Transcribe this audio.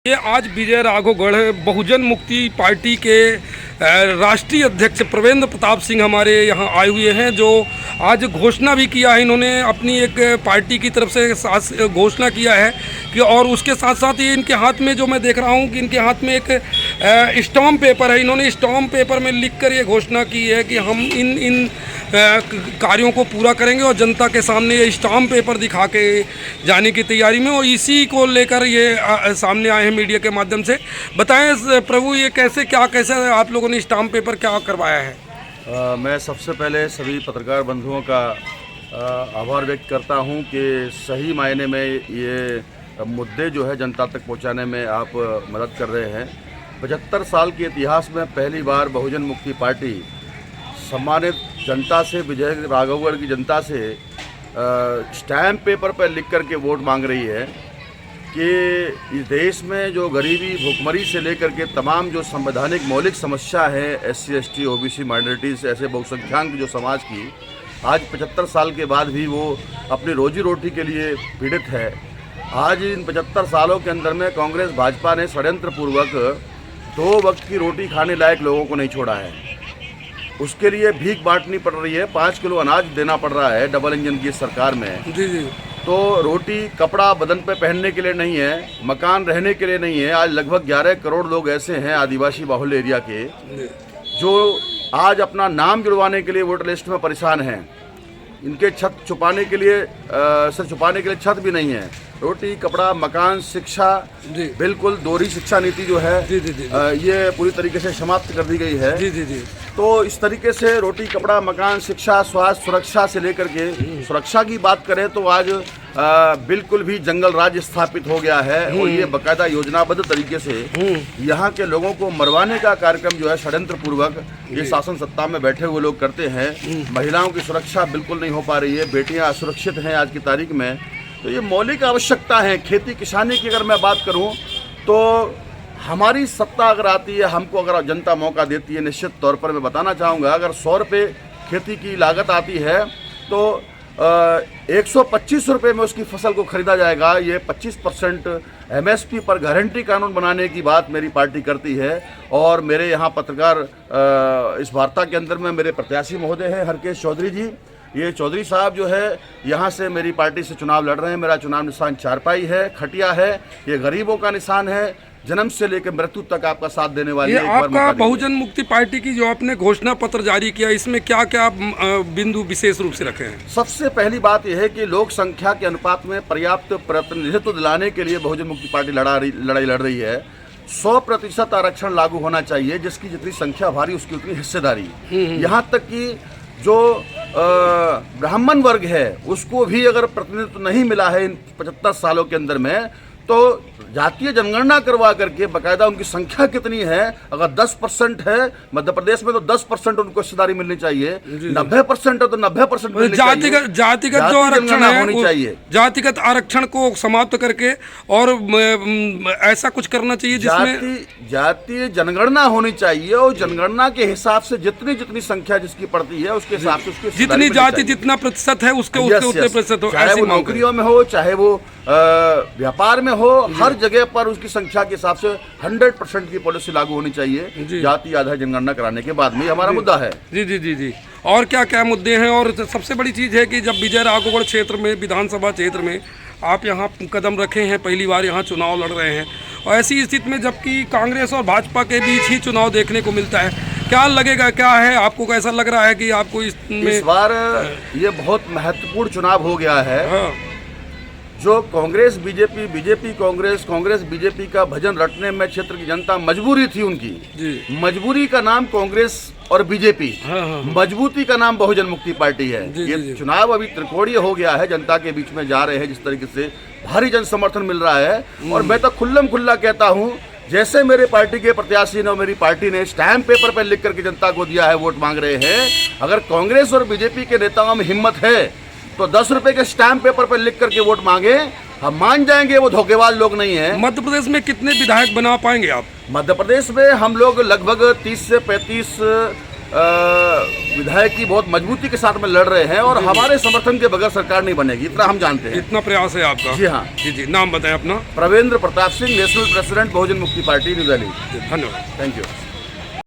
ये आज विजय राघवगढ़ बहुजन मुक्ति पार्टी के राष्ट्रीय अध्यक्ष प्रवेंद्र प्रताप सिंह हमारे यहाँ आए हुए हैं, जो आज घोषणा भी किया है। इन्होंने अपनी एक पार्टी की तरफ से घोषणा किया है कि और उसके साथ साथ ये इनके हाथ में जो मैं देख रहा हूँ कि इनके हाथ में एक स्टाम्प पेपर है। इन्होंने स्टाम्प पेपर में लिखकर ये घोषणा की है कि हम इन कार्यों को पूरा करेंगे और जनता के सामने ये स्टाम्प पेपर दिखा के जाने की तैयारी में, और इसी को लेकर ये सामने आए हैं मीडिया के माध्यम से। बताएं प्रभु, ये कैसे आप लोगों ने स्टाम्प पेपर क्या करवाया है? मैं सबसे पहले सभी पत्रकार बंधुओं का आभार व्यक्त करता हूं कि सही मायने में ये मुद्दे जो है जनता तक पहुंचाने में आप मदद कर रहे हैं। 75 साल के इतिहास में पहली बार बहुजन मुक्ति पार्टी सम्मानित जनता से, विजय राघवगढ़ की जनता से स्टैम्प पेपर पर लिख कर के वोट मांग रही है कि इस देश में जो गरीबी, भुखमरी से लेकर के तमाम जो संवैधानिक मौलिक समस्या है, SC, ST, OBC, माइनॉरिटीज़, ऐसे बहुसंख्याक जो समाज की, आज 75 साल के बाद भी वो अपनी रोजी रोटी के लिए पीड़ित है। आज इन 75 सालों के अंदर में कांग्रेस भाजपा ने षड्यंत्रपूर्वक 2 वक्त की रोटी खाने लायक लोगों को नहीं छोड़ा है। उसके लिए भीख बांटनी पड़ रही है, 5 किलो अनाज देना पड़ रहा है डबल इंजन की सरकार में। जी। तो रोटी कपड़ा बदन पे पहनने के लिए नहीं है, मकान रहने के लिए नहीं है। आज लगभग 11 करोड़ लोग ऐसे हैं आदिवासी बाहुल्य एरिया के जो आज अपना नाम जुड़वाने के लिए वोटर लिस्ट में परेशान हैं। इनके छत छुपाने के लिए सर छुपाने के लिए छत भी नहीं है। रोटी, कपड़ा, मकान, शिक्षा, बिल्कुल दोहरी शिक्षा नीति जो है ये पूरी तरीके से समाप्त कर दी गई है। तो इस तरीके से रोटी, कपड़ा, मकान, शिक्षा, स्वास्थ्य, सुरक्षा से लेकर के सुरक्षा की बात करें तो आज बिल्कुल भी जंगल राज स्थापित हो गया है। और ये बाकायदा योजनाबद्ध तरीके से यहाँ के लोगों को मरवाने का कार्यक्रम जो है षड्यंत्र पूर्वक ये शासन सत्ता में बैठे हुए लोग करते हैं। महिलाओं की सुरक्षा बिल्कुल नहीं हो पा रही है, बेटियाँ असुरक्षित हैं आज की तारीख में। तो ये मौलिक आवश्यकता है। खेती किसानी की अगर मैं बात करूँ तो हमारी सत्ता अगर आती है, हमको अगर जनता मौका देती है, निश्चित तौर पर मैं बताना चाहूँगा, अगर 100 रुपये खेती की लागत आती है तो 125 रुपये में उसकी फसल को खरीदा जाएगा। ये 25% MSP पर गारंटी कानून बनाने की बात मेरी पार्टी करती है। और मेरे यहाँ पत्रकार इस वार्ता के अंदर में मेरे प्रत्याशी महोदय हैं हरकेश चौधरी जी। ये चौधरी साहब जो है यहाँ से मेरी पार्टी से चुनाव लड़ रहे हैं। मेरा चुनाव निशान चारपाई है, खटिया है। ये गरीबों का निशान है, जन्म से लेकर मृत्यु तक आपका साथ देने वाली है। आपका बहुजन मुक्ति पार्टी की जो आपने घोषणा पत्र जारी किया, इसमें क्या क्या बिंदु विशेष रूप से रखे हैं? सबसे पहली बात यह है कि लोक संख्या के अनुपात में पर्याप्त प्रतिनिधित्व दिलाने के लिए बहुजन मुक्ति पार्टी लड़ाई लड़ रही है। 100% आरक्षण लागू होना चाहिए, जिसकी जितनी संख्या भारी उसकी उतनी हिस्सेदारी। यहाँ तक कि जो ब्राह्मण वर्ग है उसको भी अगर प्रतिनिधित्व नहीं मिला है इन 75 सालों के अंदर में, तो जातीय जनगणना करवा करके बाकायदा उनकी संख्या कितनी है, अगर 10% है मध्य प्रदेश में तो 10% उनको हिस्सेदारी मिलनी चाहिए। 90% है तो 90% मिलनी चाहिए। जातिगत जो आरक्षण होनी चाहिए, जातिगत आरक्षण को समाप्त करके और ऐसा कुछ करना चाहिए जिसमें जातीय जनगणना होनी चाहिए। और जनगणना के हिसाब से जितनी संख्या जिसकी पड़ती है उसके हिसाब से उसकी जितनी जाति जितना प्रतिशत है उसके उतने प्रतिशत हो। चाहे वो नौकरियों में हो, चाहे वो व्यापार में हो, हर जगह पर उसकी संख्या के हिसाब से 100% की पॉलिसी लागू होनी चाहिए जाति आधार जनगणना कराने के बाद में। हमारा मुद्दा है। जी। और क्या क्या मुद्दे हैं? और सबसे बड़ी चीज़ है कि जब विजय राघवगढ़ क्षेत्र में, विधानसभा क्षेत्र में आप यहाँ कदम रखे हैं, पहली बार यहाँ चुनाव लड़ रहे हैं, और ऐसी स्थिति में जबकि कांग्रेस और भाजपा के बीच ही चुनाव देखने को मिलता है, क्या लगेगा, क्या है आपको, कैसा लग रहा है कि आपको इस बार ये बहुत महत्वपूर्ण चुनाव हो गया है? हाँ। जो Congress BJP, BJP Congress, Congress BJP का भजन रटने में क्षेत्र की जनता मजबूरी थी उनकी। मजबूरी का नाम कांग्रेस और बीजेपी, मजबूती का नाम बहुजन मुक्ति पार्टी है। ये चुनाव अभी त्रिकोणीय हो गया है, जनता के बीच में जा रहे हैं जिस तरीके से भारी जन समर्थन मिल रहा है। और मैं तो खुल्लम खुल्ला कहता हूँ, जैसे मेरे पार्टी के प्रत्याशी ने, मेरी पार्टी ने स्टैम्प पेपर पर लिख करके जनता को दिया है, वोट मांग रहे हैं, अगर कांग्रेस और बीजेपी के नेताओं में हिम्मत है तो 10 रुपए के स्टैम्प पेपर पर लिख करके वोट मांगे, हम मान जाएंगे वो धोखेबाज लोग नहीं है। मध्य प्रदेश में कितने विधायक बना पाएंगे आप? मध्य प्रदेश में हम लोग लगभग 30 से 35 विधायक की बहुत मजबूती के साथ में लड़ रहे हैं और हमारे समर्थन के बगैर सरकार नहीं बनेगी, इतना हम जानते हैं। इतना प्रयास है आपका? जी हाँ। जी, नाम बताएं अपना। प्रवेंद्र प्रताप सिंह, नेशनल प्रेसिडेंट बहुजन मुक्ति पार्टी, न्यू दिल्ली। धन्यवाद। Thank you.